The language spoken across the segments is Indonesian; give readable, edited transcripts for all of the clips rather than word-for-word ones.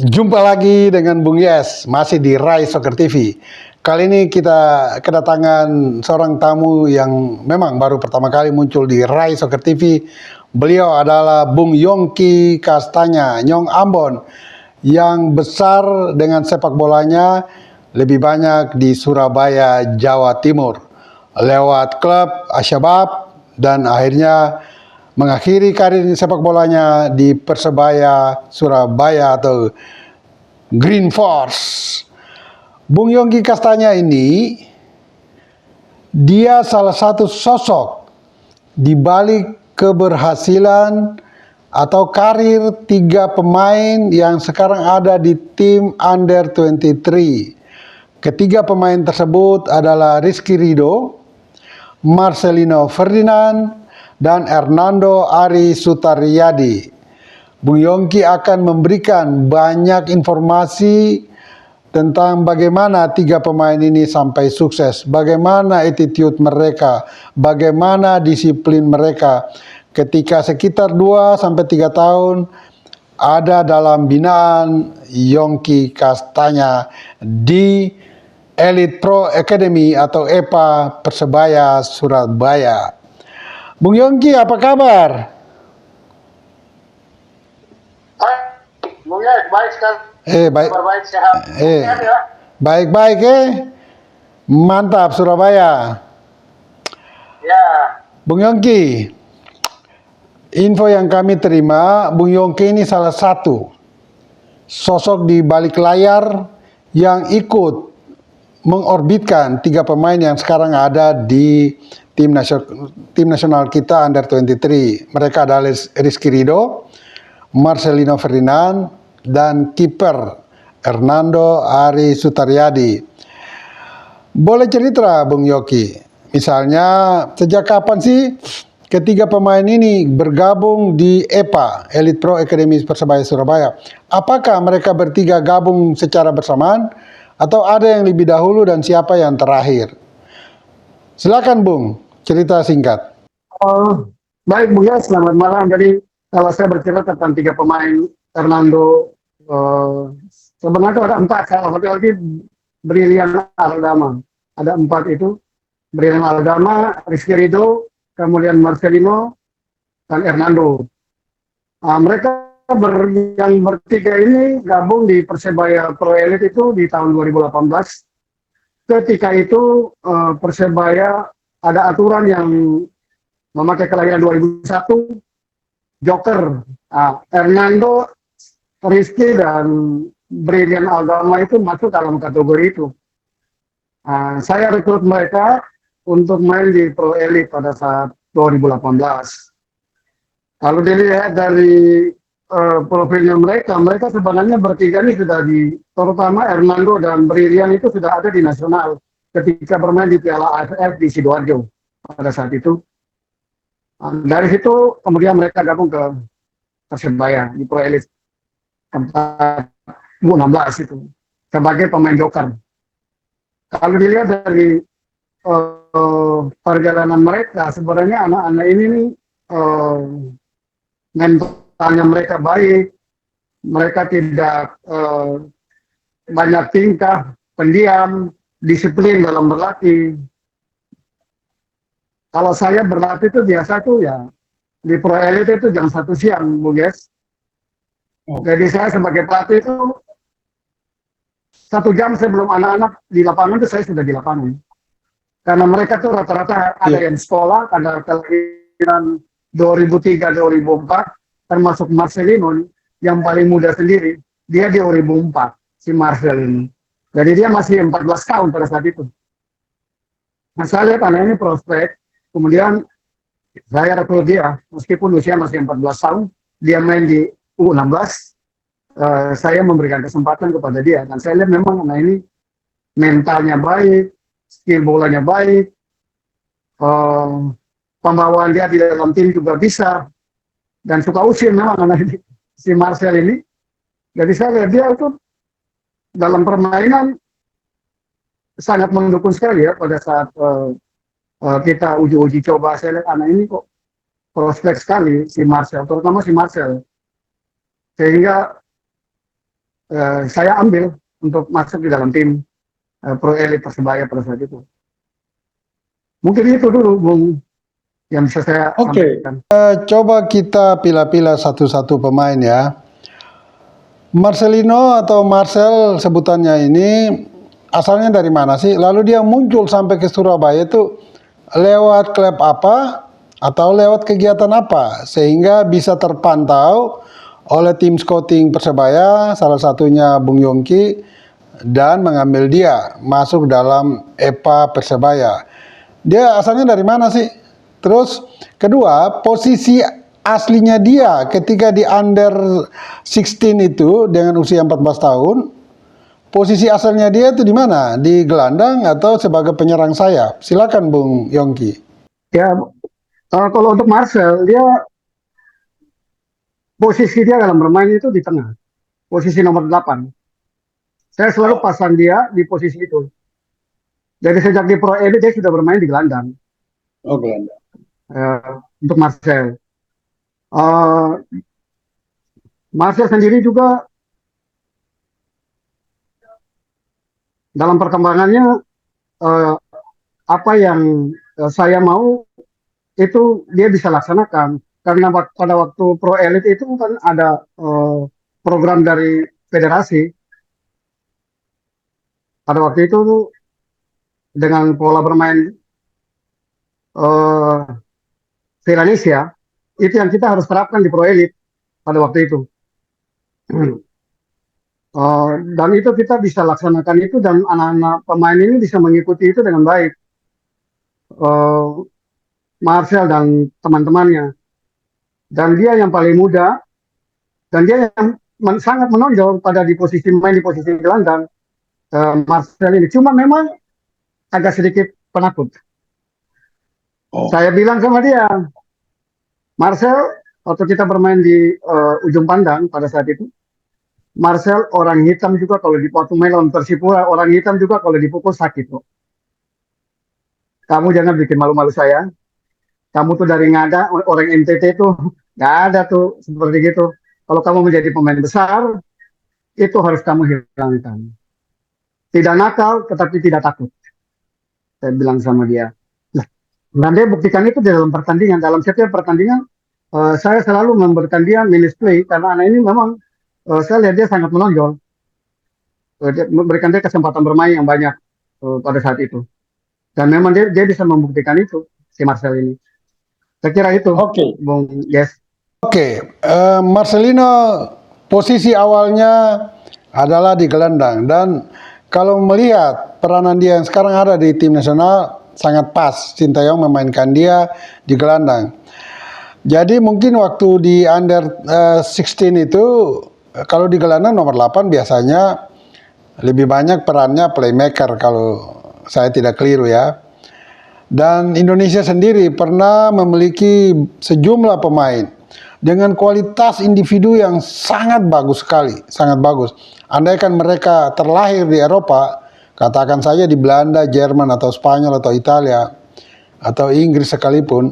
Jumpa lagi dengan Bung Yes, masih di Rai Soccer TV. Kali ini kita kedatangan seorang tamu yang memang baru pertama kali muncul di Rai Soccer TV. Beliau adalah Bung Yongki Kastanya, Nyong Ambon, yang besar dengan sepak bolanya lebih banyak di Surabaya, Jawa Timur. Lewat klub Asyabab dan akhirnya mengakhiri karir sepak bolanya di Persebaya Surabaya atau Green Force. Bung Yongki Kastanya ini, dia salah satu sosok di balik keberhasilan atau karir 3 pemain yang sekarang ada di tim Under 23. Ketiga pemain tersebut adalah Rizky Ridho, Marcelino Ferdinand, dan Hernando Ari Sutaryadi. Bung Yongki akan memberikan banyak informasi tentang bagaimana 3 pemain ini sampai sukses, bagaimana attitude mereka, bagaimana disiplin mereka ketika sekitar 2-3 tahun ada dalam binaan Yongki Kastanya di Elite Pro Academy atau EPA Persebaya Surabaya. Bung Yongki, apa kabar? Bung Yes, baik sekali. Baik. Baik, sehat. Sehat ya? Baik-baik Mantap Surabaya. Ya. Bung Yongki, info yang kami terima, Bung Yongki ini salah satu sosok di balik layar yang ikut mengorbitkan 3 pemain yang sekarang ada di tim nasional kita Under 23. Mereka adalah Rizky Ridho, Marcelino Ferdinand, dan kiper Hernando Ari Sutaryadi. Boleh cerita Bung Yongki, misalnya sejak kapan sih ketiga pemain ini bergabung di EPA, Elite Pro Academy Persebaya Surabaya? Apakah mereka bertiga gabung secara bersamaan atau ada yang lebih dahulu dan siapa yang terakhir? Silakan Bung, cerita singkat. Baik Bung Yes, selamat malam. Jadi kalau saya bercerita tentang 3 pemain Hernando, sebenarnya ada 4. Salah satu lagi Brilian Aldama. Ada 4 itu. Brilian Aldama, Rizky Ridho, kemudian Marcelino, dan Hernando. Mereka yang bertiga ini gabung di Persebaya Pro Elite itu di tahun 2018. Ketika itu Persebaya ada aturan yang memakai kelahiran 2001, Joker, Hernando, Rizky, dan Brilian Aldama itu masuk dalam kategori itu. Saya rekrut mereka untuk main di Pro Elite pada saat 2018. Kalau dilihat dari profilnya mereka sebenarnya bertiga ini sudah terutama Hernando dan Brilian itu sudah ada di nasional ketika bermain di Piala AFF di Sidoarjo pada saat itu. Dari situ kemudian mereka gabung ke Persebaya di Pro Elite tempat 2016 itu sebagai pemain joker. Kalau dilihat dari perjalanan mereka, sebenarnya anak-anak ini nih mentalnya mereka baik, mereka tidak banyak tingkah, pendiam, disiplin dalam berlatih. Kalau saya berlatih itu biasa tuh ya di Pro Elite itu jam 1 siang, Bung Yes. Jadi saya sebagai pelatih itu 1 jam sebelum anak-anak di lapangan itu saya sudah di lapangan. Karena mereka tuh rata-rata ada yang sekolah, ada kelahiran 2003-2004, termasuk Marcelino yang paling muda sendiri, dia di 2004, si Marcelino. Jadi dia masih 14 tahun pada saat itu. Nah saya lihat anak ini prospek, kemudian saya rekrut dia, meskipun usia masih 14 tahun, dia main di U16, saya memberikan kesempatan kepada dia. Dan saya lihat memang anak ini mentalnya baik, skill bolanya baik, pembawaan dia di dalam tim juga bisa, dan suka usil memang anak ini, si Marcel ini. Jadi saya lihat dia itu dalam permainan sangat mendukung sekali ya pada saat kita uji coba. Saya lihat anak ini kok prospek sekali si Marcel, terutama si Marcel. Sehingga saya ambil untuk masuk di dalam tim Pro Elite Persebaya pada saat itu. Mungkin itu dulu, Bung, yang bisa saya Oke, sampaikan. coba kita pilah-pilah satu-satu pemain ya. Marcelino atau Marcel sebutannya ini asalnya dari mana sih? Lalu dia muncul sampai ke Surabaya itu lewat klub apa atau lewat kegiatan apa sehingga bisa terpantau oleh tim scouting Persebaya, salah satunya Bung Yongki, dan mengambil dia masuk dalam EPA Persebaya. Dia asalnya dari mana sih? Terus kedua, posisi aslinya dia ketika di under 16 itu dengan usia 14 tahun, posisi asalnya dia itu di mana? Di gelandang atau sebagai penyerang sayap? Silakan Bung Yongki. Ya, kalau untuk Marcel, dia posisi dia dalam bermain itu di tengah, posisi nomor 8. Saya selalu pasang dia di posisi itu. Jadi sejak di Pro Elite dia sudah bermain di gelandang. Oh, gelandang. Untuk Marcel. Marcel sendiri juga dalam perkembangannya apa yang saya mau itu dia bisa laksanakan karena pada waktu Pro Elite itu kan ada program dari federasi. Pada waktu itu dengan pola bermain Indonesia itu yang kita harus terapkan di Pro Elite pada waktu itu. Dan itu kita bisa laksanakan itu dan anak-anak pemain ini bisa mengikuti itu dengan baik. Marcel dan teman-temannya. Dan dia yang paling muda dan dia yang sangat menonjol pada di posisi gelandang. Marcel ini cuma memang agak sedikit penakut. Saya bilang sama dia, Marcel, waktu kita bermain di ujung pandang pada saat itu, Marcel orang hitam juga kalau dipotong main lawan Persipura, orang hitam juga kalau dipukul sakit kok. Kamu jangan bikin malu-malu saya. Kamu tuh dari ngada, orang NTT tuh nggak ada tuh seperti gitu. Kalau kamu menjadi pemain besar, itu harus kamu hilangkan. Tidak nakal, tetapi tidak takut. Saya bilang sama dia. Dan dia buktikan itu di dalam pertandingan. Dalam setiap pertandingan, saya selalu memberikan dia minus play karena anak ini memang saya lihat dia sangat menonjol. Dia memberikan dia kesempatan bermain yang banyak pada saat itu. Dan memang dia bisa membuktikan itu, si Marcel ini. Saya kira itu, Bung Yes. Marcelino posisi awalnya adalah di gelandang dan kalau melihat peranan dia yang sekarang ada di tim nasional sangat pas. Sintayong memainkan dia di gelandang. Jadi mungkin waktu di under 16 itu kalau di gelandang nomor 8 biasanya lebih banyak perannya playmaker kalau saya tidak keliru ya. Dan Indonesia sendiri pernah memiliki sejumlah pemain dengan kualitas individu yang sangat bagus sekali, sangat bagus. Andaikan mereka terlahir di Eropa, katakan saja di Belanda, Jerman, atau Spanyol, atau Italia, atau Inggris sekalipun,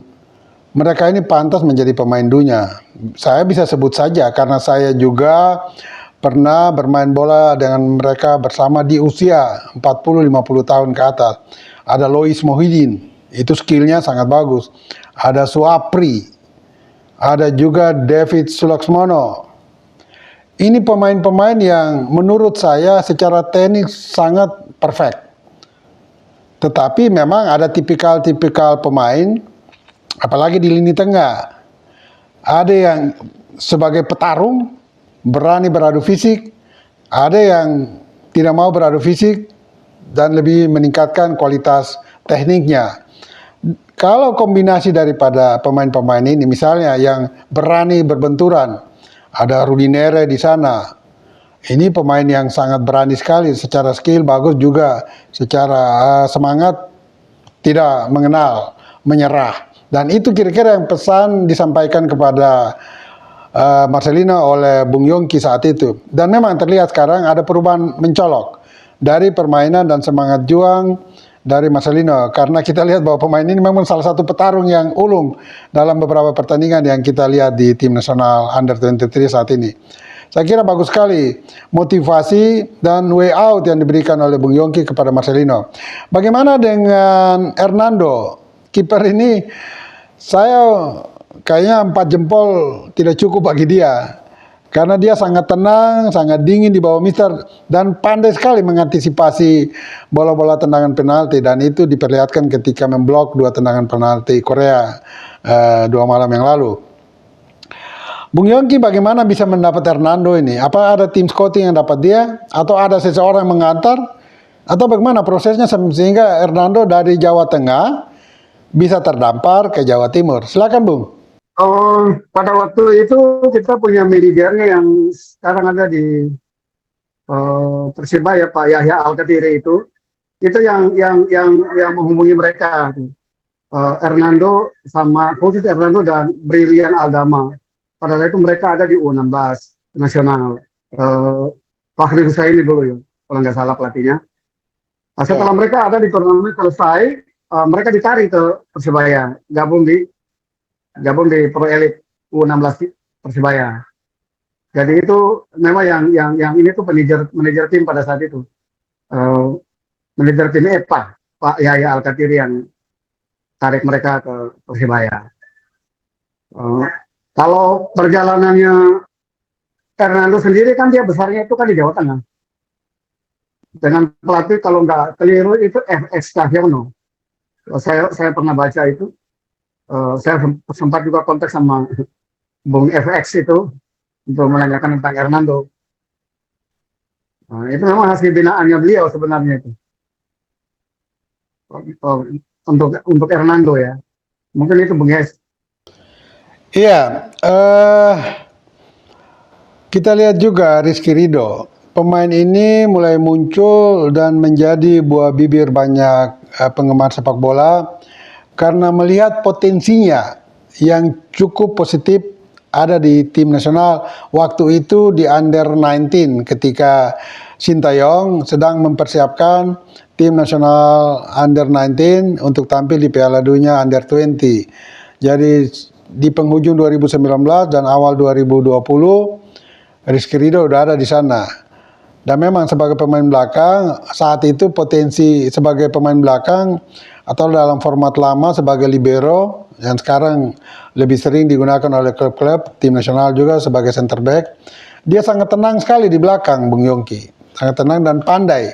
mereka ini pantas menjadi pemain dunia. Saya bisa sebut saja karena saya juga pernah bermain bola dengan mereka bersama di usia 40-50 tahun ke atas. Ada Lois Mohidin, itu skillnya sangat bagus. Ada Suapri, ada juga David Sulaksmono. Ini pemain-pemain yang menurut saya secara teknik sangat perfect. Tetapi memang ada tipikal-tipikal pemain, apalagi di lini tengah. Ada yang sebagai petarung, berani beradu fisik. Ada yang tidak mau beradu fisik dan lebih meningkatkan kualitas tekniknya. Kalau kombinasi daripada pemain-pemain ini, misalnya yang berani berbenturan, ada Rudinere di sana. Ini pemain yang sangat berani sekali, secara skill bagus juga, secara semangat tidak mengenal menyerah. Dan itu kira-kira yang pesan disampaikan kepada Marcelino oleh Bung Yongki saat itu. Dan memang terlihat sekarang ada perubahan mencolok dari permainan dan semangat juang dari Marcelino, karena kita lihat bahwa pemain ini memang salah satu petarung yang ulung dalam beberapa pertandingan yang kita lihat di tim nasional Under 23 saat ini. Saya kira bagus sekali motivasi dan way out yang diberikan oleh Bung Yongki kepada Marcelino. Bagaimana dengan Hernando? Kiper ini saya kayaknya 4 jempol tidak cukup bagi dia. Karena dia sangat tenang, sangat dingin di bawah mister dan pandai sekali mengantisipasi bola-bola tendangan penalti, dan itu diperlihatkan ketika memblok 2 tendangan penalti Korea 2 malam yang lalu. Bung Yongki bagaimana bisa mendapat Hernando ini? Apa ada tim scouting yang dapat dia? Atau ada seseorang yang mengantar? Atau bagaimana prosesnya sehingga Hernando dari Jawa Tengah bisa terdampar ke Jawa Timur? Silakan Bung. Oh, pada waktu itu kita punya manajernya yang sekarang ada di Persibaya, Pak Yahya Al-Katiri itu yang menghubungi mereka. Hernando sama khusus Hernando dan Brilian Aldama. Pada saat itu mereka ada di U16 nasional. Fahri Husaini dulu ya, kalau nggak salah pelatihnya. Nah, setelah mereka ada di turnamen selesai, mereka ditarik ke Persibaya, gabung di Pro Elite U16 Persibaya. Jadi itu memang yang ini tuh manajer tim pada saat itu. Manajer tim EPA, Pak Yahya Al-Katiri yang tarik mereka ke Persibaya. Kalau perjalanannya Hernando sendiri kan dia besarnya itu kan di Jawa Tengah. Dengan pelatih kalau nggak keliru itu FX Cahyono. Saya pernah baca itu. Saya sempat juga kontak sama Bung FX itu untuk menanyakan tentang Hernando. Itu memang hasil binaannya beliau sebenarnya itu. Untuk Hernando ya. Mungkin itu Bung Yes. Iya, kita lihat juga Rizky Ridho. Pemain ini mulai muncul dan menjadi buah bibir banyak penggemar sepak bola karena melihat potensinya yang cukup positif ada di tim nasional waktu itu di Under 19 ketika Sintayong sedang mempersiapkan tim nasional Under 19 untuk tampil di Piala Dunia Under 20. Jadi di penghujung 2019 dan awal 2020 Rizky Ridho udah ada di sana. Dan memang sebagai pemain belakang saat itu potensi sebagai pemain belakang atau dalam format lama sebagai libero yang sekarang lebih sering digunakan oleh klub-klub tim nasional juga sebagai center back. Dia sangat tenang sekali di belakang Bung Yongki. Sangat tenang dan pandai.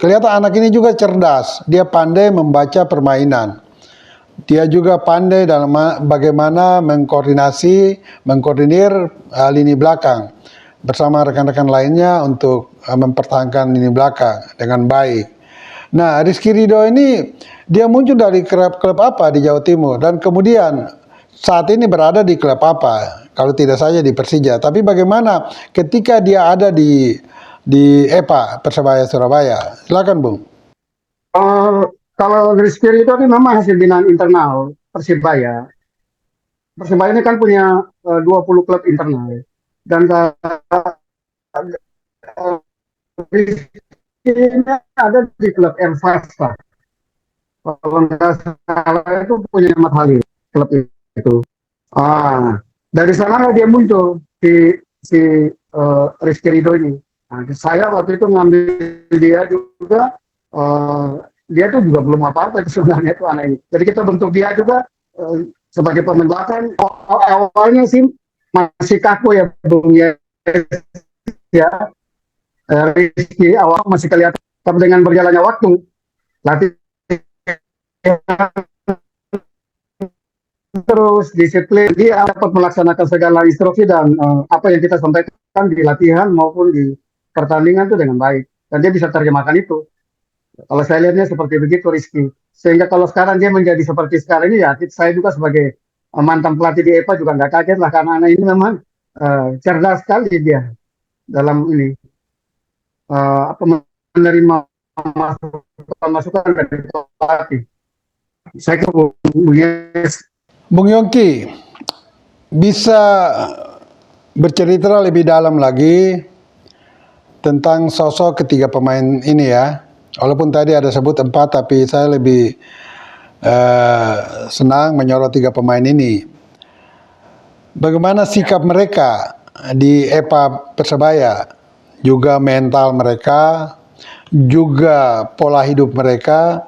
Kelihatan anak ini juga cerdas. Dia pandai membaca permainan. Dia juga pandai dalam bagaimana mengkoordinir lini belakang bersama rekan-rekan lainnya untuk mempertahankan lini belakang dengan baik. Nah, Rizky Ridho ini dia muncul dari klub apa di Jawa Timur dan kemudian saat ini berada di klub apa? Kalau tidak saja di Persija, tapi bagaimana ketika dia ada di EPA Persebaya Surabaya? Silakan, Bung. Kalau Rizky Ridho ini memang hasil binaan internal Persibaya. Persibaya ini kan punya 20 klub internal. Dan Rizky ini ada di klub Ervasta. Kalau nggak salah itu punya Ahmad Halil, klub itu. Dari sana dia muncul si Rizky Ridho ini. Nah, saya waktu itu ngambil dia juga. Dia tuh juga belum apa-apa itu sebenarnya itu aneh. Jadi kita bentuk dia juga sebagai pemain belakang. Awalnya sih masih kaku ya Bung ya. Rizky awal masih kelihatan, tapi dengan berjalannya waktu latihan terus disiplin, dia dapat melaksanakan segala instruksi dan apa yang kita sampaikan di latihan maupun di pertandingan itu dengan baik, dan dia bisa terjemahkan itu. Kalau saya lihatnya seperti begitu Rizky. Sehingga kalau sekarang dia menjadi seperti sekarang ini ya, saya juga sebagai mantan pelatih di EPA juga nggak kaget lah, karena anak ini memang cerdas sekali dia dalam ini menerima masukan dari pelatih. Saya kira Bung Yongki bisa bercerita lebih dalam lagi tentang sosok ketiga pemain ini ya. Walaupun tadi ada sebut 4, tapi saya lebih senang menyorot 3 pemain ini. Bagaimana sikap mereka di EPA Persebaya, juga mental mereka, juga pola hidup mereka,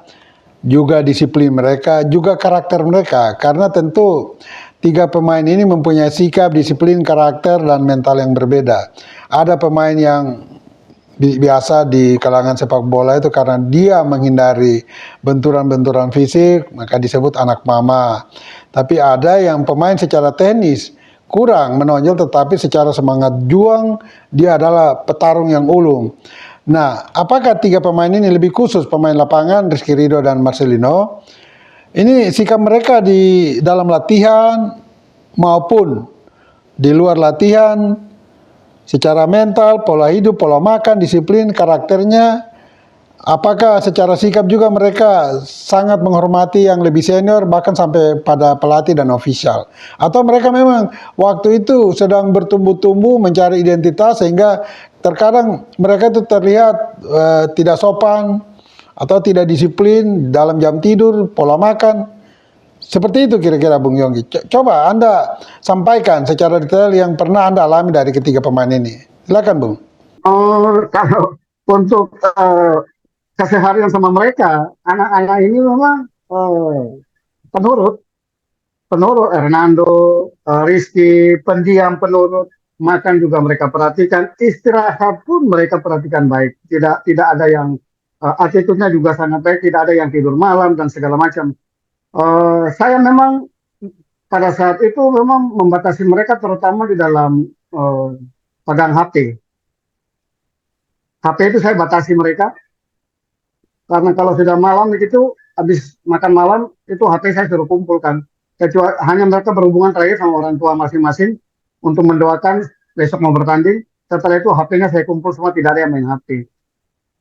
juga disiplin mereka, juga karakter mereka. Karena tentu tiga pemain ini mempunyai sikap, disiplin, karakter, dan mental yang berbeda. Ada pemain yang biasa di kalangan sepak bola itu karena dia menghindari benturan-benturan fisik, maka disebut anak mama. Tapi ada yang pemain secara teknis kurang menonjol, tetapi secara semangat juang dia adalah petarung yang ulung. Nah, apakah tiga pemain ini lebih khusus pemain lapangan, Rizky Ridho dan Marcelino? Ini sikap mereka di dalam latihan maupun di luar latihan, secara mental, pola hidup, pola makan, disiplin, karakternya, apakah secara sikap juga mereka sangat menghormati yang lebih senior, bahkan sampai pada pelatih dan ofisial? Atau mereka memang waktu itu sedang bertumbuh-tumbuh mencari identitas sehingga terkadang mereka itu terlihat tidak sopan atau tidak disiplin dalam jam tidur, pola makan? Seperti itu kira-kira Bung Yonggi. Coba Anda sampaikan secara detail yang pernah Anda alami dari ketiga pemain ini. Silakan Bung. Kalau untuk keseharian sama mereka, anak-anak ini memang penurut, penurut Hernando, Rizky, pendiam, penurut, makan juga mereka perhatikan, istirahat pun mereka perhatikan baik. Tidak ada yang attitude-nya juga sangat baik, tidak ada yang tidur malam dan segala macam. Saya memang pada saat itu memang membatasi mereka terutama di dalam pegang HP. HP itu saya batasi mereka karena kalau sudah malam itu habis makan malam itu HP saya suruh kumpulkan. Kecuali hanya mereka berhubungan terakhir sama orang tua masing-masing untuk mendoakan besok mau bertanding. Setelah itu HP-nya saya kumpul semua, tidak ada yang main HP.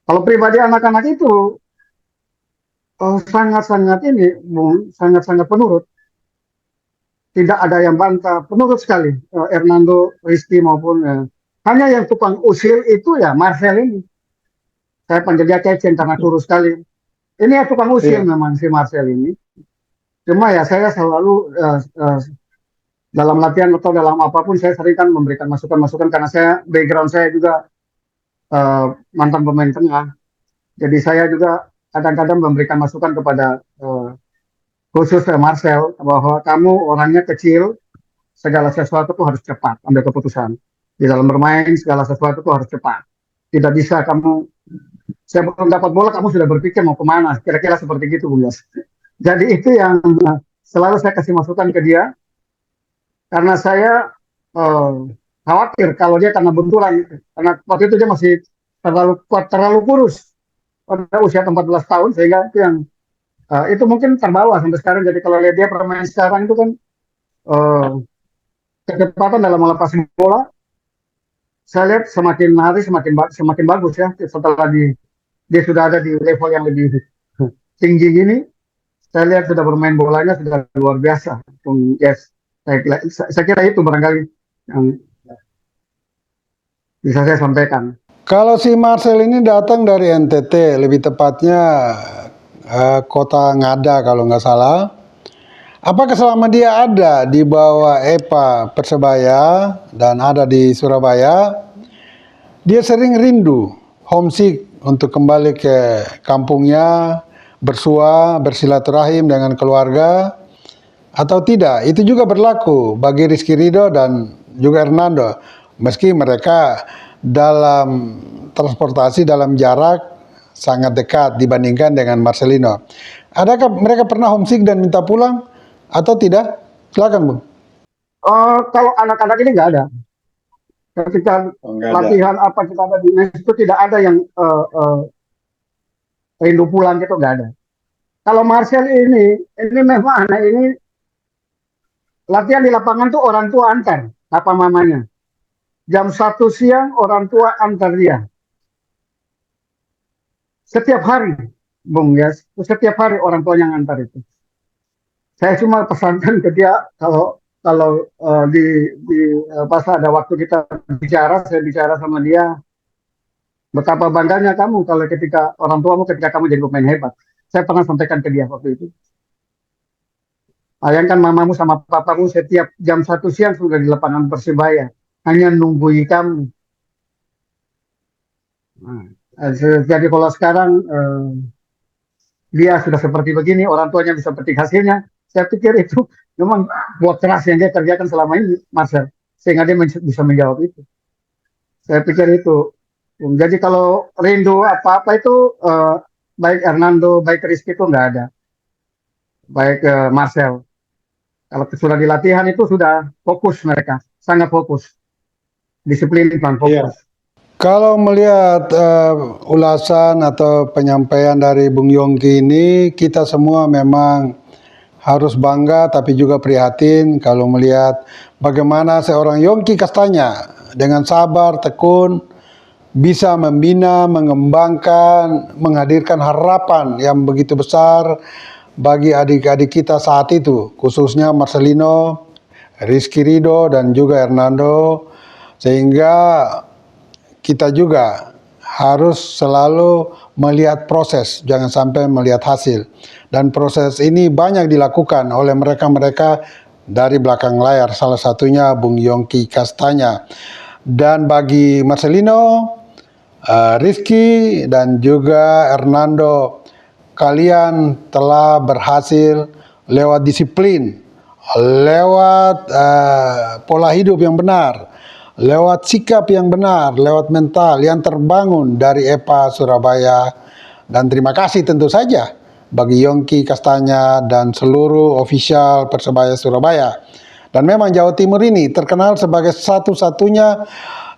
Kalau pribadi anak-anak itu sangat-sangat ini, sangat-sangat penurut. Tidak ada yang bantah, penurut sekali. Hernando, Rizky maupun hanya yang tukang usil itu ya Marcel ini. Saya panggil dia Cecen karena kurus sekali. Ini ya tukang usil memang si Marcel ini. Cuma ya saya selalu dalam latihan atau dalam apapun saya sering kan memberikan masukan-masukan karena saya background saya juga mantan pemain tengah. Jadi saya juga kadang-kadang memberikan masukan kepada khusus Marcel bahwa kamu orangnya kecil, segala sesuatu tuh harus cepat ambil keputusan. Di dalam bermain segala sesuatu tuh harus cepat. Tidak bisa kamu, saya belum dapat bola kamu sudah berpikir mau kemana. Kira-kira seperti gitu Bung Yos. Jadi itu yang selalu saya kasih masukan ke dia. Karena saya khawatir kalau dia karena benturan. Karena waktu itu dia masih terlalu kuat, terlalu kurus. Pada usia 14 tahun sehingga itu yang itu mungkin terbawa sampai sekarang. Jadi kalau lihat dia permain sekarang itu kan kecepatan dalam melepas bola, saya lihat semakin hari semakin bagus ya. Setelah dia sudah ada di level yang lebih tinggi gini, saya lihat sudah bermain bolanya sudah luar biasa. Yes, saya kira itu barangkali yang bisa saya sampaikan. Kalau si Marcel ini datang dari NTT, lebih tepatnya kota Ngada kalau nggak salah. Apakah selama dia ada di bawah EPA Persebaya dan ada di Surabaya, dia sering rindu, homesick untuk kembali ke kampungnya, bersua, bersilaturahim dengan keluarga, atau tidak? Itu juga berlaku bagi Rizky Ridho dan juga Hernando. Meski mereka dalam transportasi, dalam jarak sangat dekat dibandingkan dengan Marcelino. Adakah mereka pernah homesick dan minta pulang atau tidak? Silakan Bung. Kalau anak-anak ini nggak ada. Ketika latihan apa kita ada di mes itu tidak ada yang rindu pulang gitu, nggak ada. Kalau Marcel ini memang anak ini latihan di lapangan tuh orang tua antar, apa mamanya. Jam 1 siang orang tua antar dia. Setiap hari, Bung ya, setiap hari orang tua yang antar itu. Saya cuma pesankan ke dia kalau pas ada waktu kita bicara, saya bicara sama dia, betapa bangganya kamu kalau ketika orang tuamu ketika kamu jadi pemain hebat. Saya pernah sampaikan ke dia waktu itu. Bayangkan mamamu sama papamu setiap jam 1 siang sudah di lapangan Persibaya. hanya nunggui kamu. Nah, jadi kalau sekarang dia sudah seperti begini, orang tuanya bisa petik hasilnya. Saya pikir itu memang buat keras yang dia kerjakan selama ini, Marcel. Sehingga dia bisa menjawab itu. Saya pikir itu. Jadi kalau rindu apa-apa itu, baik Hernando, baik Rizky itu nggak ada. Baik Marcel. Kalau sudah di latihan itu sudah fokus mereka. Sangat fokus. Disiplin dan Iya. fokus. Kalau melihat ulasan atau penyampaian dari Bung Yongki ini, kita semua memang harus bangga tapi juga prihatin kalau melihat bagaimana seorang Yongki Kastanya dengan sabar, tekun, bisa membina, mengembangkan, menghadirkan harapan yang begitu besar bagi adik-adik kita saat itu, khususnya Marcelino, Rizky Ridho, dan juga Hernando, sehingga kita juga harus selalu melihat proses, jangan sampai melihat hasil. Dan proses ini banyak dilakukan oleh mereka-mereka dari belakang layar, salah satunya Bung Yongki Kastanya. Dan bagi Marcelino, Rizky, dan juga Hernando, kalian telah berhasil lewat disiplin, lewat pola hidup yang benar, lewat sikap yang benar, lewat mental yang terbangun dari EPA Surabaya. Dan terima kasih tentu saja bagi Yongki Kastanya dan seluruh ofisial Persebaya Surabaya. Dan memang Jawa Timur ini terkenal sebagai satu-satunya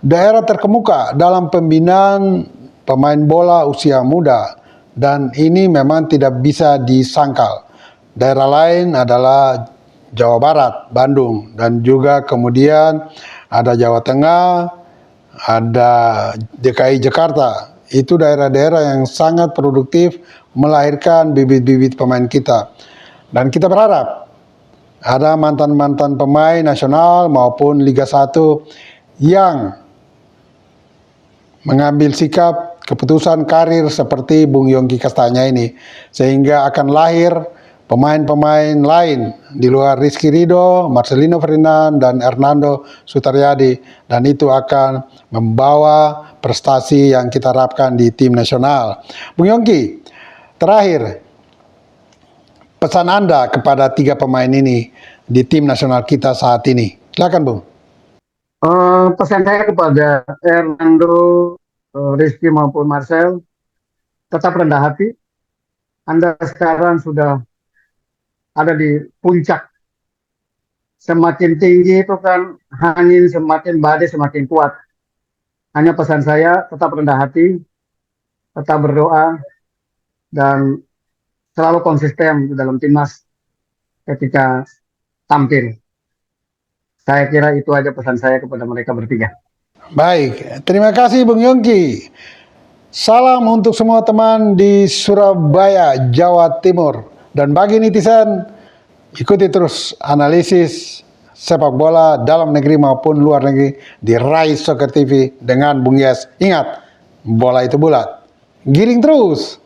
daerah terkemuka dalam pembinaan pemain bola usia muda. Dan ini memang tidak bisa disangkal. Daerah lain adalah Jawa Barat, Bandung, dan juga kemudian ada Jawa Tengah, ada DKI Jakarta. Itu daerah-daerah yang sangat produktif melahirkan bibit-bibit pemain kita. Dan kita berharap ada mantan-mantan pemain nasional maupun Liga 1 yang mengambil sikap keputusan karir seperti Bung Yongki Kastanya ini, sehingga akan lahir pemain-pemain lain di luar Rizky Ridho, Marcelino Ferdinand, dan Hernando Sutaryadi, dan itu akan membawa prestasi yang kita harapkan di tim nasional. Bung Yongki, terakhir, pesan Anda kepada 3 pemain ini di tim nasional kita saat ini. Silakan, Bung. Pesan saya kepada Hernando, Rizky maupun Marcel, tetap rendah hati. Anda sekarang sudah ada di puncak. Semakin tinggi itu kan angin, semakin badai, semakin kuat. Hanya pesan saya, tetap rendah hati, tetap berdoa, dan selalu konsisten di dalam timnas ketika tampil. Saya kira itu aja pesan saya kepada mereka bertiga. Baik, terima kasih Bung Yongki. Salam untuk semua teman di Surabaya, Jawa Timur. Dan bagi netizen, ikuti terus analisis sepak bola dalam negeri maupun luar negeri di Rai Soccer TV dengan Bung Yes. Ingat, bola itu bulat. Giring terus!